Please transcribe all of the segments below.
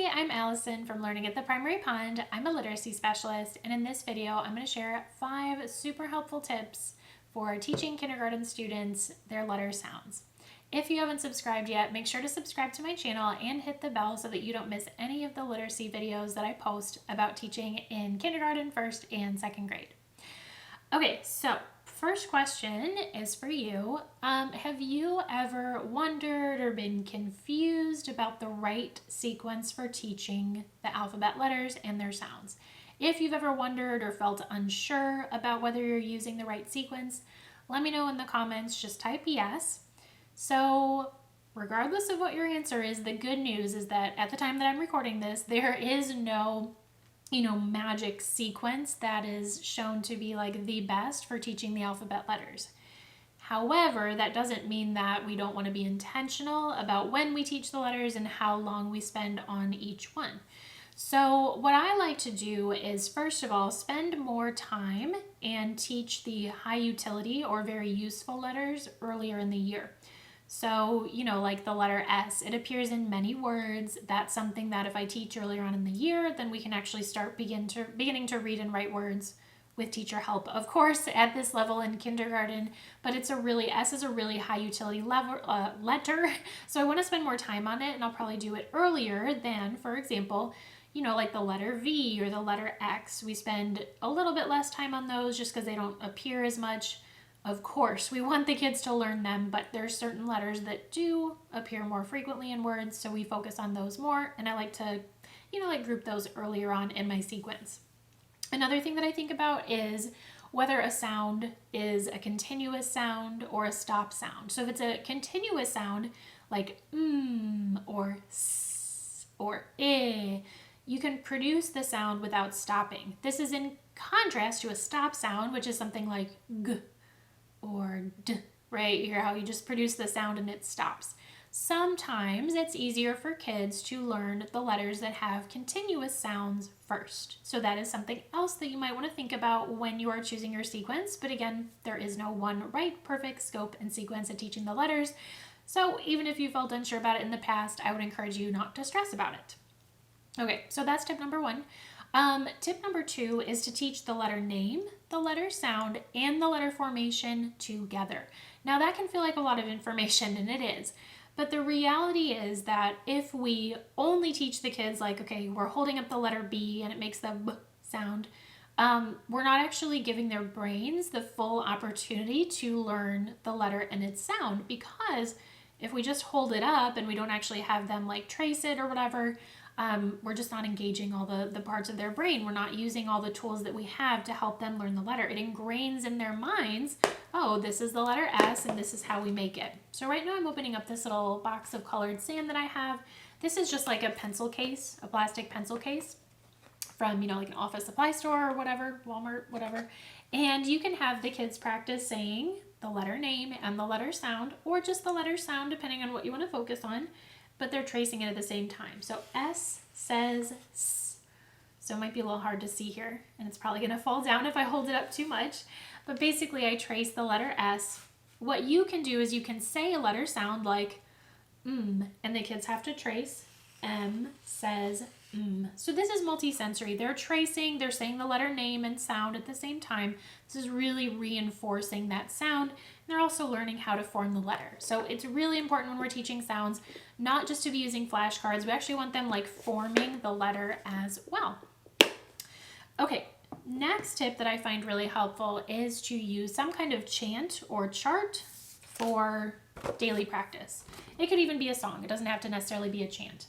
Hi, I'm Allison from Learning at the Primary Pond. I'm a literacy specialist, and in this video, I'm going to share 5 super helpful tips for teaching kindergarten students their letter sounds. If you haven't subscribed yet, make sure to subscribe to my channel and hit the bell so that you don't miss any of the literacy videos that I post about teaching in kindergarten, 1st, and 2nd grade. Okay, so first question is for you. Have you ever wondered or been confused about the right sequence for teaching the alphabet letters and their sounds? If you've ever wondered or felt unsure about whether you're using the right sequence, let me know in the comments. Just type yes. So regardless of what your answer is, the good news is that at the time that I'm recording this, there is no magic sequence that is shown to be like the best for teaching the alphabet letters. However, that doesn't mean that we don't want to be intentional about when we teach the letters and how long we spend on each one. So what I like to do is, first of all, spend more time and teach the high utility or very useful letters earlier in the year. So, like the letter S, it appears in many words. That's something that if I teach earlier on in the year, then we can actually start beginning to read and write words with teacher help. Of course, at this level in kindergarten, but S is a really high utility letter. So I want to spend more time on it, and I'll probably do it earlier than, for example, like the letter V or the letter X. We spend a little bit less time on those just because they don't appear as much. Of course, we want the kids to learn them, but there's certain letters that do appear more frequently in words, so we focus on those more, and I like to, group those earlier on in my sequence. Another thing that I think about is whether a sound is a continuous sound or a stop sound. So if it's a continuous sound, like or s or I, you can produce the sound without stopping. This is in contrast to a stop sound, which is something like g or d, right? You hear how you just produce the sound and it stops. Sometimes it's easier for kids to learn the letters that have continuous sounds first. So that is something else that you might want to think about when you are choosing your sequence. But again, there is no one right, perfect scope and sequence of teaching the letters. So even if you felt unsure about it in the past, I would encourage you not to stress about it. Okay, so that's tip number 1. Tip number 2 is to teach the letter name, the letter sound, and the letter formation together. Now that can feel like a lot of information, and it is. But the reality is that if we only teach the kids like, okay, we're holding up the letter B and it makes the B sound, we're not actually giving their brains the full opportunity to learn the letter and its sound, because if we just hold it up and we don't actually have them like trace it or whatever, we're just not engaging all the parts of their brain. We're not using all the tools that we have to help them learn the letter. It ingrains in their minds, oh, this is the letter S and this is how we make it. So right now I'm opening up this little box of colored sand that I have. This is just like a pencil case, a plastic pencil case from, like an office supply store or whatever, Walmart, whatever. And you can have the kids practice saying the letter name and the letter sound, or just the letter sound depending on what you want to focus on, but they're tracing it at the same time. So S says S. So it might be a little hard to see here, and it's probably gonna fall down if I hold it up too much. But basically I trace the letter S. What you can do is you can say a letter sound like and the kids have to trace. M says So this is multisensory. They're tracing, they're saying the letter name and sound at the same time. This is really reinforcing that sound. And they're also learning how to form the letter. So it's really important when we're teaching sounds, not just to be using flashcards. We actually want them like forming the letter as well. Okay, next tip that I find really helpful is to use some kind of chant or chart for daily practice. It could even be a song. It doesn't have to necessarily be a chant.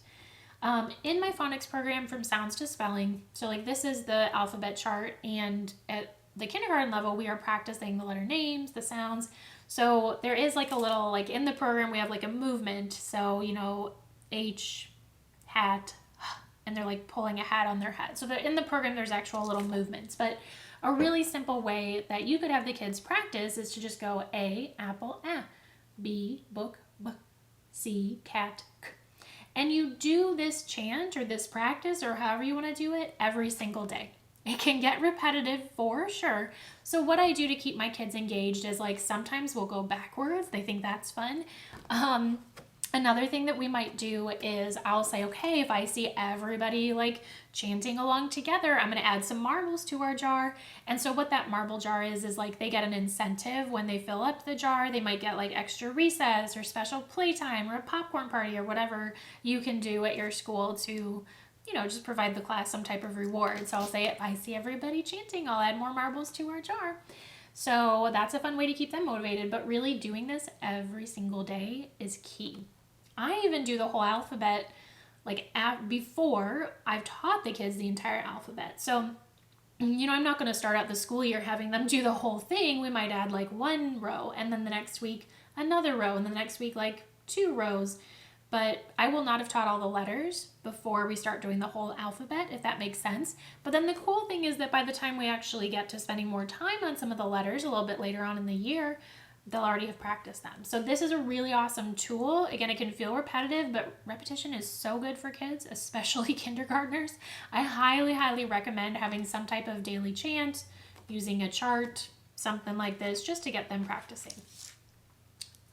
In my phonics program, From Sounds to Spelling, so like this is the alphabet chart, and at the kindergarten level, we are practicing the letter names, the sounds. So there is like a little, like in the program, we have like a movement. So, H, hat, and they're like pulling a hat on their head. So in the program, there's actual little movements. But a really simple way that you could have the kids practice is to just go A, apple, A, B, book, B, C, cat, K. And you do this chant or this practice or however you want to do it every single day. It can get repetitive for sure. So what I do to keep my kids engaged is like sometimes we'll go backwards. They think that's fun. Another thing that we might do is I'll say, okay, if I see everybody like chanting along together, I'm going to add some marbles to our jar. And so what that marble jar is like they get an incentive when they fill up the jar. They might get like extra recess or special playtime or a popcorn party or whatever you can do at your school to, just provide the class some type of reward. So I'll say, if I see everybody chanting, I'll add more marbles to our jar. So that's a fun way to keep them motivated, but really doing this every single day is key. I even do the whole alphabet like before I've taught the kids the entire alphabet. So, I'm not going to start out the school year having them do the whole thing. We might add like one row and then the next week another row and then the next week like 2 rows. But I will not have taught all the letters before we start doing the whole alphabet, if that makes sense. But then the cool thing is that by the time we actually get to spending more time on some of the letters a little bit later on in the year, they'll already have practiced them. So this is a really awesome tool. Again, it can feel repetitive, but repetition is so good for kids, especially kindergartners. I highly, highly recommend having some type of daily chant, using a chart, something like this, just to get them practicing.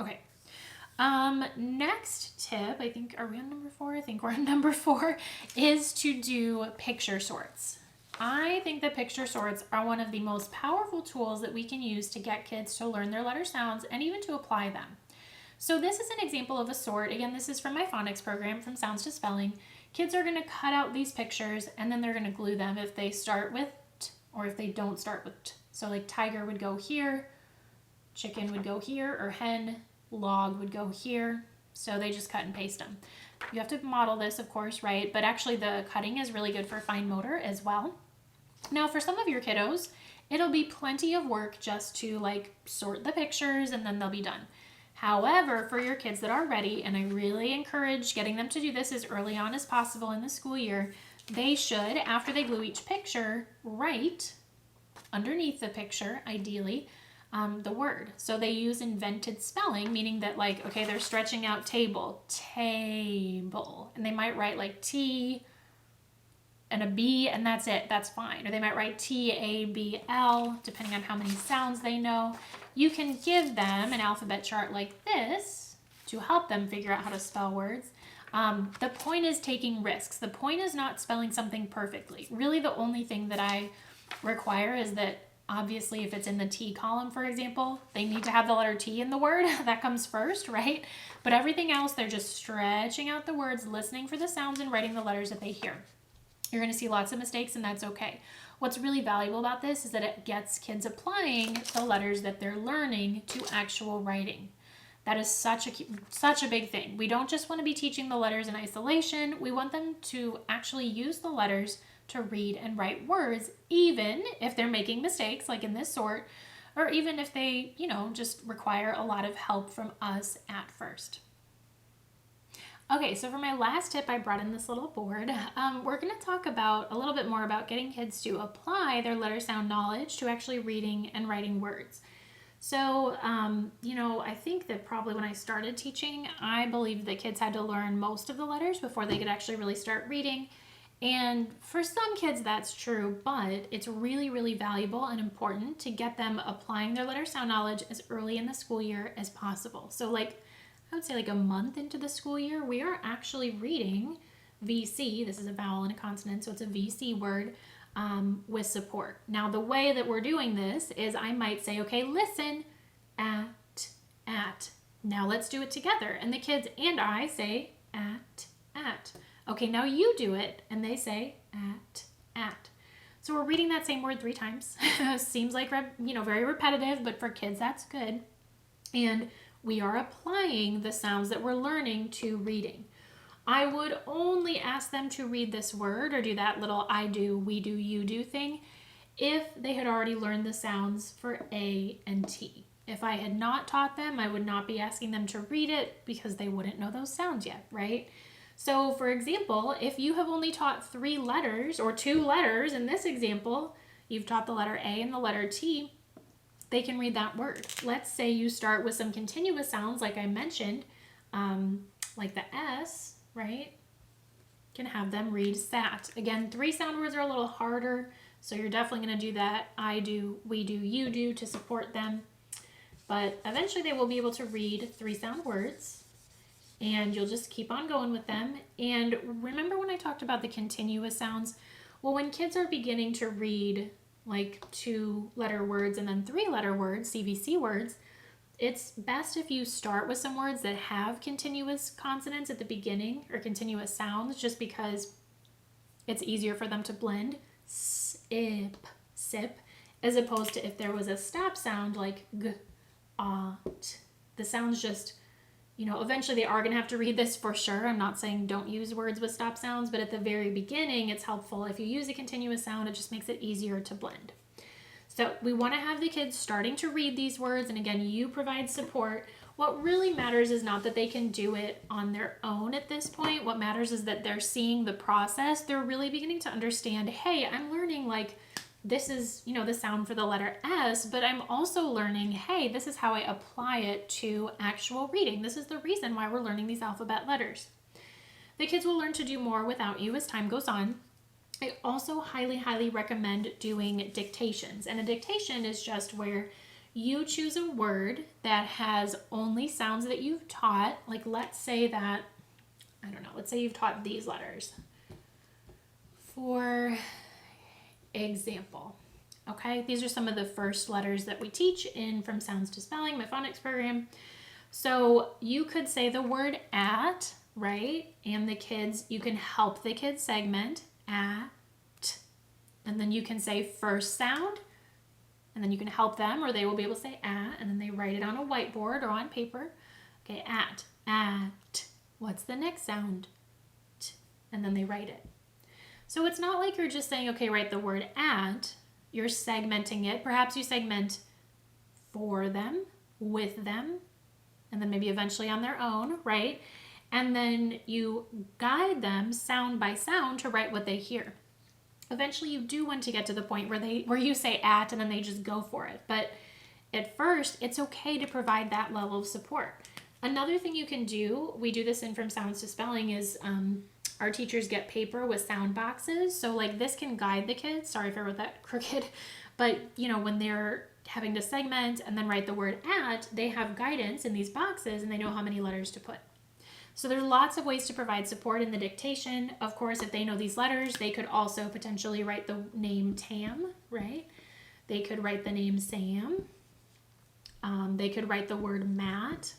Okay. Next tip, are we on number 4? I think we're on number 4, is to do picture sorts. I think that picture sorts are one of the most powerful tools that we can use to get kids to learn their letter sounds and even to apply them. So this is an example of a sort. Again, this is from my phonics program, From Sounds to Spelling. Kids are going to cut out these pictures and then they're going to glue them if they start with t or if they don't start with t. So like tiger would go here, chicken would go here, or hen, log would go here. So they just cut and paste them. You have to model this, of course, right? But actually the cutting is really good for fine motor as well. Now for some of your kiddos, it'll be plenty of work just to like sort the pictures and then they'll be done. However, for your kids that are ready, and I really encourage getting them to do this as early on as possible in the school year, they should, after they glue each picture, write underneath the picture, ideally, the word. So they use invented spelling, meaning that like, okay, they're stretching out table, table, and they might write like T and a B and that's it, that's fine. Or they might write T-A-B-L, depending on how many sounds they know. You can give them an alphabet chart like this to help them figure out how to spell words. The point is taking risks. The point is not spelling something perfectly. Really the only thing that I require is that obviously if it's in the T column, for example, they need to have the letter T in the word. That comes first, right? But everything else, they're just stretching out the words, listening for the sounds and writing the letters that they hear. You're going to see lots of mistakes and that's okay. What's really valuable about this is that it gets kids applying the letters that they're learning to actual writing. That is such a big thing. We don't just want to be teaching the letters in isolation. We want them to actually use the letters to read and write words, even if they're making mistakes like in this sort, or even if they, just require a lot of help from us at first. Okay, so for my last tip, I brought in this little board. We're going to talk a little bit more about getting kids to apply their letter sound knowledge to actually reading and writing words. So, I think that probably when I started teaching, I believed that kids had to learn most of the letters before they could actually really start reading. And for some kids, that's true, but it's really, really valuable and important to get them applying their letter sound knowledge as early in the school year as possible. So I would say like a month into the school year, we are actually reading VC. This is a vowel and a consonant, so it's a VC word with support. Now, the way that we're doing this is I might say, okay, listen, at. Now let's do it together. And the kids and I say at. Okay, now you do it. And they say at. So we're reading that same word 3 times. Seems like, very repetitive, but for kids, that's good. And we are applying the sounds that we're learning to reading. I would only ask them to read this word or do that little I do, we do, you do thing if they had already learned the sounds for A and T. If I had not taught them, I would not be asking them to read it because they wouldn't know those sounds yet, right? So for example, if you have only taught 3 letters or 2 letters in this example, you've taught the letter A and the letter T, they can read that word. Let's say you start with some continuous sounds like I mentioned, like the S, right? Can have them read sat. Again, 3 sound words are a little harder, so you're definitely going to do that I do, we do, you do to support them. But eventually they will be able to read 3 sound words. and you'll just keep on going with them. And remember when I talked about the continuous sounds? Well, when kids are beginning to read like 2-letter words and then 3-letter words, CVC words, it's best if you start with some words that have continuous consonants at the beginning or continuous sounds, just because it's easier for them to blend. Sip, sip, as opposed to if there was a stop sound like g, ah, t. The sounds just, eventually they are going to have to read this for sure. I'm not saying don't use words with stop sounds, but at the very beginning, it's helpful. If you use a continuous sound, it just makes it easier to blend. So we want to have the kids starting to read these words, and again, you provide support. What really matters is not that they can do it on their own at this point. What matters is that they're seeing the process. They're really beginning to understand, hey, I'm learning like this is, the sound for the letter S, but I'm also learning, hey, this is how I apply it to actual reading. This is the reason why we're learning these alphabet letters. The kids will learn to do more without you as time goes on. I also highly, highly recommend doing dictations. And a dictation is just where you choose a word that has only sounds that you've taught. Like let's say that, let's say you've taught these letters. For example, okay, these are some of the first letters that we teach in From Sounds to Spelling, my phonics program. So you could say the word at, right? And you can help the kids segment at, and then you can say first sound, and then you can help them, or they will be able to say at, and then they write it on a whiteboard or on paper. Okay, at, what's the next sound? T, and then they write it. So it's not like you're just saying, okay, write the word at, you're segmenting it. Perhaps you segment for them, with them, and then maybe eventually on their own, right? And then you guide them sound by sound to write what they hear. Eventually you do want to get to the point where you say at and then they just go for it. But at first, it's okay to provide that level of support. Another thing you can do, we do this in From Sounds to Spelling, is our teachers get paper with sound boxes. So like this can guide the kids. Sorry if I wrote that crooked. But when they're having to segment and then write the word at, they have guidance in these boxes and they know how many letters to put. So there's lots of ways to provide support in the dictation. Of course, if they know these letters, they could also potentially write the name Tam, right? They could write the name Sam. They could write the word Matt.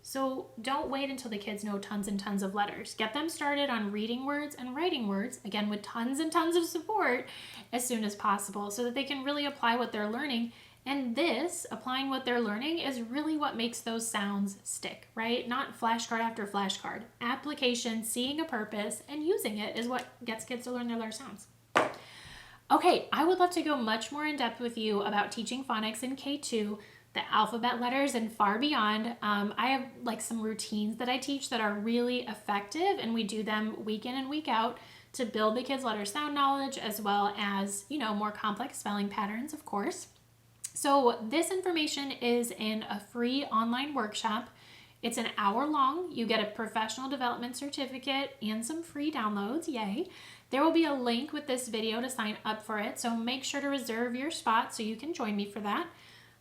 So don't wait until the kids know tons and tons of letters. Get them started on reading words and writing words, again with tons and tons of support, as soon as possible so that they can really apply what they're learning. And this, applying what they're learning, is really what makes those sounds stick, right? Not flashcard after flashcard. Application, seeing a purpose, and using it is what gets kids to learn their letter sounds. Okay, I would love to go much more in depth with you about teaching phonics in K2, the alphabet letters, and far beyond. I have like some routines that I teach that are really effective, and we do them week in and week out to build the kids' letter sound knowledge, as well as, more complex spelling patterns, of course. So this information is in a free online workshop. It's an hour long. You get a professional development certificate and some free downloads. Yay. There will be a link with this video to sign up for it. So make sure to reserve your spot so you can join me for that.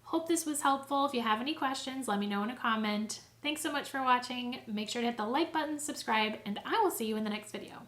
Hope this was helpful. If you have any questions, let me know in a comment. Thanks so much for watching. Make sure to hit the like button, subscribe, and I will see you in the next video.